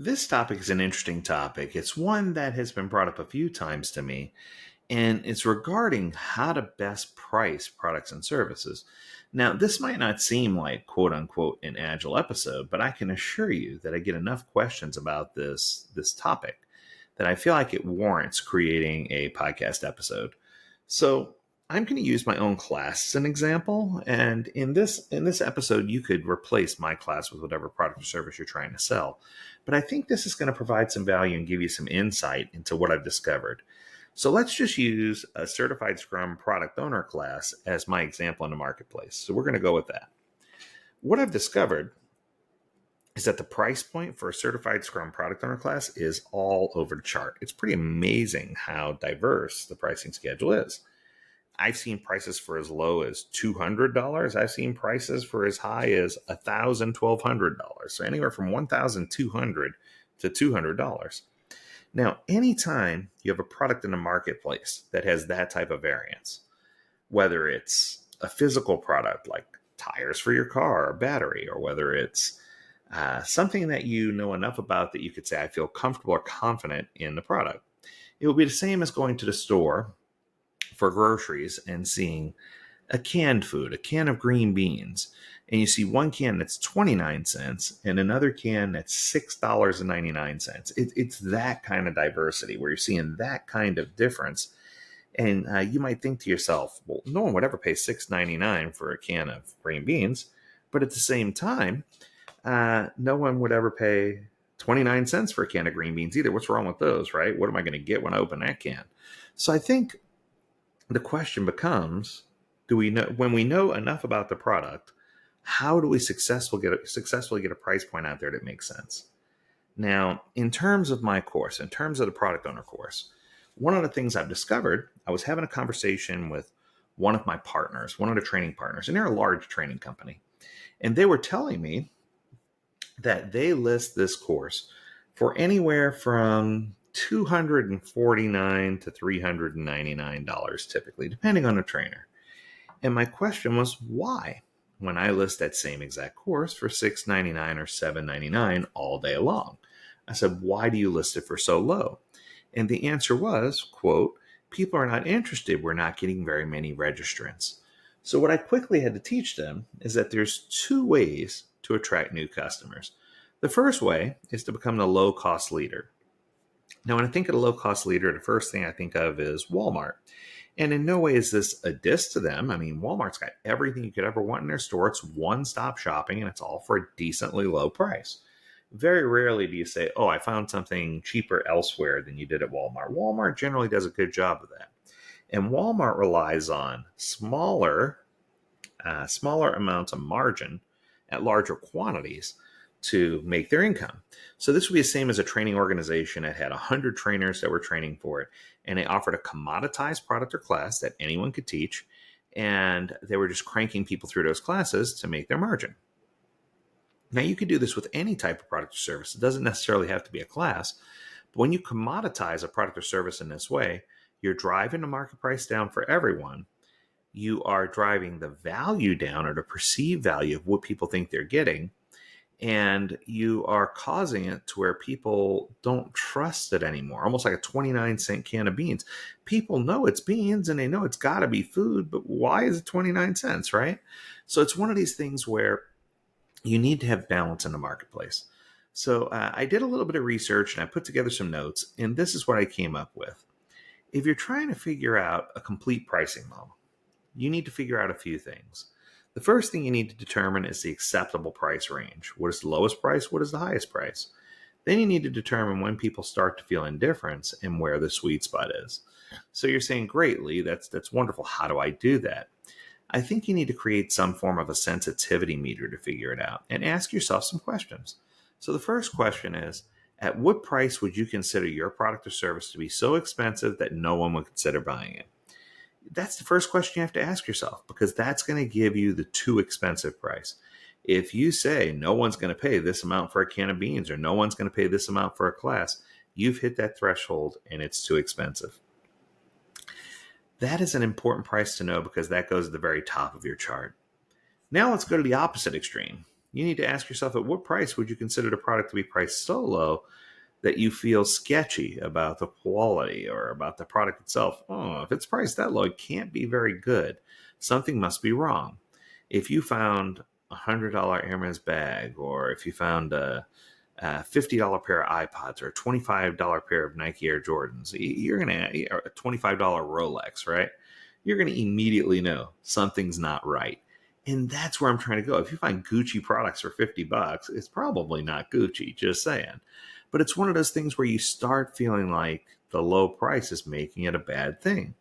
This topic is an interesting topic. It's one that has been brought up a few times to me, and it's regarding how to best price products and services. Now, this might not seem like quote unquote an agile episode, but I can assure you that I get enough questions about this topic that I feel like it warrants creating a podcast episode. So I'm going to use my own class as an example, and in this episode, you could replace my class with whatever product or service you're trying to sell. But I think this is going to provide some value and give you some insight into what I've discovered. So let's just use a certified Scrum product owner class as my example in the marketplace. So we're going to go with that. What I've discovered is that the price point for a certified Scrum product owner class is all over the chart. It's pretty amazing how diverse the pricing schedule is. I've seen prices for as low as $200. I've seen prices for as high as $1,000, $1,200. So anywhere from $1,200 to $200. Now, anytime you have a product in the marketplace that has that type of variance, whether it's a physical product like tires for your car or battery, or whether it's something that you know enough about that you could say, I feel comfortable or confident in the product, it will be the same as going to the store for groceries and seeing a canned food, a can of green beans, and you see one can that's 29 cents and another can that's $6.99. It's that kind of diversity where you're seeing that kind of difference. And you might think to yourself, well, no one would ever pay $6.99 for a can of green beans. But at the same time, no one would ever pay 29 cents for a can of green beans either. What's wrong with those, right? What am I going to get when I open that can? So I think the question becomes, do we know, when we know enough about the product, how do we successfully get a price point out there that makes sense? Now, in terms of my course, in terms of the product owner course, one of the things I've discovered, I was having a conversation with one of my partners, one of the training partners, and they're a large training company. And they were telling me that they list this course for anywhere from $249 to $399 typically, depending on the trainer. And my question was, why? When I list that same exact course for $6.99 or $7.99 all day long. I said, why do you list it for so low? And the answer was, quote, people are not interested. We're not getting very many registrants. So what I quickly had to teach them is that there's two ways to attract new customers. The first way is to become the low-cost leader. Now, when I think of a low-cost leader, the first thing I think of is Walmart. And in no way is this a diss to them. I mean, Walmart's got everything you could ever want in their store. It's one-stop shopping, and it's all for a decently low price. Very rarely do you say, oh, I found something cheaper elsewhere than you did at Walmart. Walmart generally does a good job of that. And Walmart relies on smaller amounts of margin at larger quantities to make their income. So this would be the same as a training organization that had 100 trainers that were training for it, and they offered a commoditized product or class that anyone could teach, and they were just cranking people through those classes to make their margin. Now, you could do this with any type of product or service. It doesn't necessarily have to be a class, but when you commoditize a product or service in this way, you're driving the market price down for everyone. You are driving the value down, or the perceived value of what people think they're getting, and you are causing it to where people don't trust it anymore. Almost like a 29-cent can of beans. People know it's beans and they know it's got to be food, but why is it 29 cents, right? So it's one of these things where you need to have balance in the marketplace. So I did a little bit of research and I put together some notes, and this is what I came up with. If you're trying to figure out a complete pricing model, you need to figure out a few things. The first thing you need to determine is the acceptable price range. What is the lowest price? What is the highest price? Then you need to determine when people start to feel indifference and where the sweet spot is. So you're saying, great, Lee, that's wonderful. How do I do that? I think you need to create some form of a sensitivity meter to figure it out and ask yourself some questions. So the first question is, at what price would you consider your product or service to be so expensive that no one would consider buying it? That's the first question you have to ask yourself, because that's going to give you the too expensive price. If you say no one's going to pay this amount for a can of beans, or no one's going to pay this amount for a class, you've hit that threshold and it's too expensive. That is an important price to know, because that goes at the very top of your chart. Now let's go to the opposite extreme. You need to ask yourself, at what price would you consider the product to be priced so low that you feel sketchy about the quality or about the product itself? Oh, if it's priced that low, it can't be very good. Something must be wrong. If you found $100 Hermes bag, or if you found a $50 pair of iPods, or a $25 pair of Nike Air Jordans, you're going to, a $25 Rolex, right? You're going to immediately know something's not right. And that's where I'm trying to go. If you find Gucci products for $50, it's probably not Gucci, just saying. But it's one of those things where you start feeling like the low price is making it a bad thing.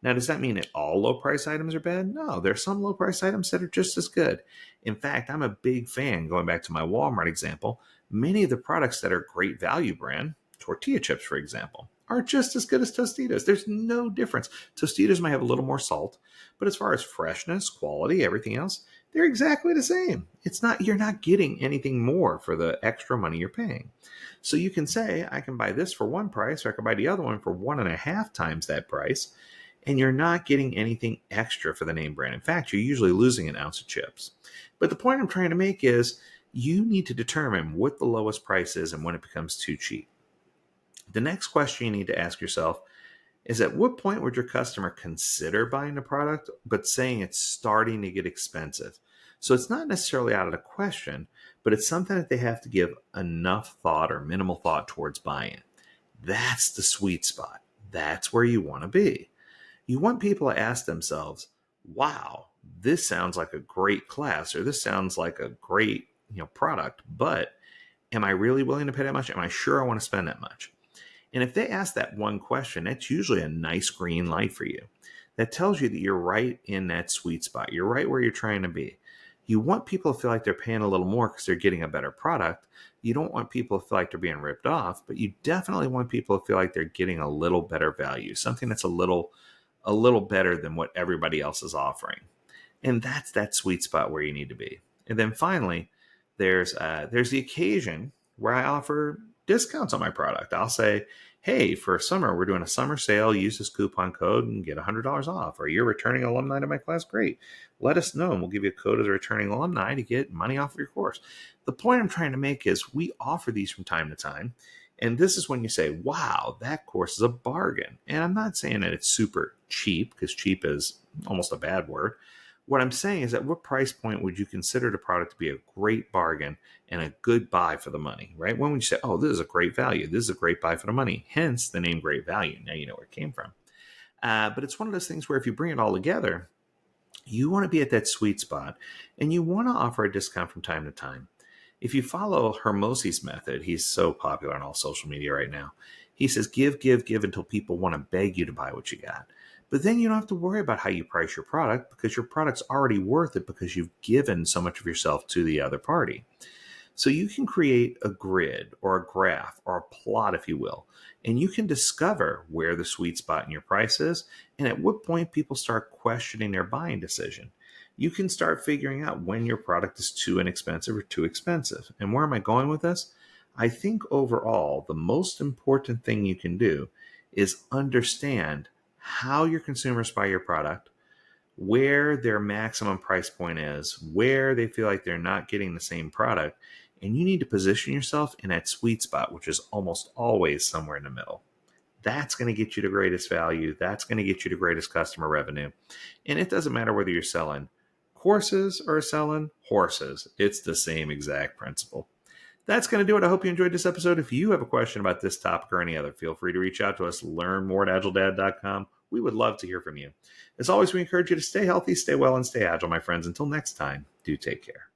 Now, does that mean that all low price items are bad? No, there are some low price items that are just as good. In fact, I'm a big fan, going back to my Walmart example, many of the products that are great value brand, tortilla chips, for example, are just as good as Tostitos. There's no difference. Tostitos might have a little more salt, but as far as freshness, quality, everything else, they're exactly the same. You're not getting anything more for the extra money you're paying. So you can say, I can buy this for one price, or I can buy the other one for 1.5 times that price, and you're not getting anything extra for the name brand. In fact, you're usually losing an ounce of chips. But the point I'm trying to make is you need to determine what the lowest price is and when it becomes too cheap. The next question you need to ask yourself is, at what point would your customer consider buying the product, but saying it's starting to get expensive? So it's not necessarily out of the question, but it's something that they have to give enough thought or minimal thought towards buying it. That's the sweet spot. That's where you want to be. You want people to ask themselves, wow, this sounds like a great class, or this sounds like a great product, but am I really willing to pay that much? Am I sure I want to spend that much? And if they ask that one question, that's usually a nice green light for you. That tells you that you're right in that sweet spot. You're right where you're trying to be. You want people to feel like they're paying a little more because they're getting a better product. You don't want people to feel like they're being ripped off, but you definitely want people to feel like they're getting a little better value, something that's a little better than what everybody else is offering. And that's that sweet spot where you need to be. And then finally, there's the occasion where I offer discounts on my product. I'll say, hey, for summer, we're doing a summer sale. Use this coupon code and get $100 off. Or you're returning alumni to my class? Great. Let us know, and we'll give you a code as a returning alumni to get money off of your course. The point I'm trying to make is we offer these from time to time. And this is when you say, wow, that course is a bargain. And I'm not saying that it's super cheap, because cheap is almost a bad word. What I'm saying is, at what price point would you consider the product to be a great bargain and a good buy for the money, right? When would you say, oh, this is a great value. This is a great buy for the money. Hence the name Great Value. Now you know where it came from. But it's one of those things where if you bring it all together, you want to be at that sweet spot, and you want to offer a discount from time to time. If you follow Hermosi's method, he's so popular on all social media right now. He says, give, give, give until people want to beg you to buy what you got. But then you don't have to worry about how you price your product, because your product's already worth it because you've given so much of yourself to the other party. So you can create a grid or a graph or a plot, if you will, and you can discover where the sweet spot in your price is and at what point people start questioning their buying decision. You can start figuring out when your product is too inexpensive or too expensive. And where am I going with this? I think overall, the most important thing you can do is understand how your consumers buy your product, where their maximum price point is, where they feel like they're not getting the same product, and you need to position yourself in that sweet spot, which is almost always somewhere in the middle. That's going to get you the greatest value. That's going to get you the greatest customer revenue. And it doesn't matter whether you're selling courses or selling horses. It's the same exact principle. That's going to do it. I hope you enjoyed this episode. If you have a question about this topic or any other, feel free to reach out to us. Learn more at AgileDad.com. We would love to hear from you. As always, we encourage you to stay healthy, stay well, and stay agile, my friends. Until next time, do take care.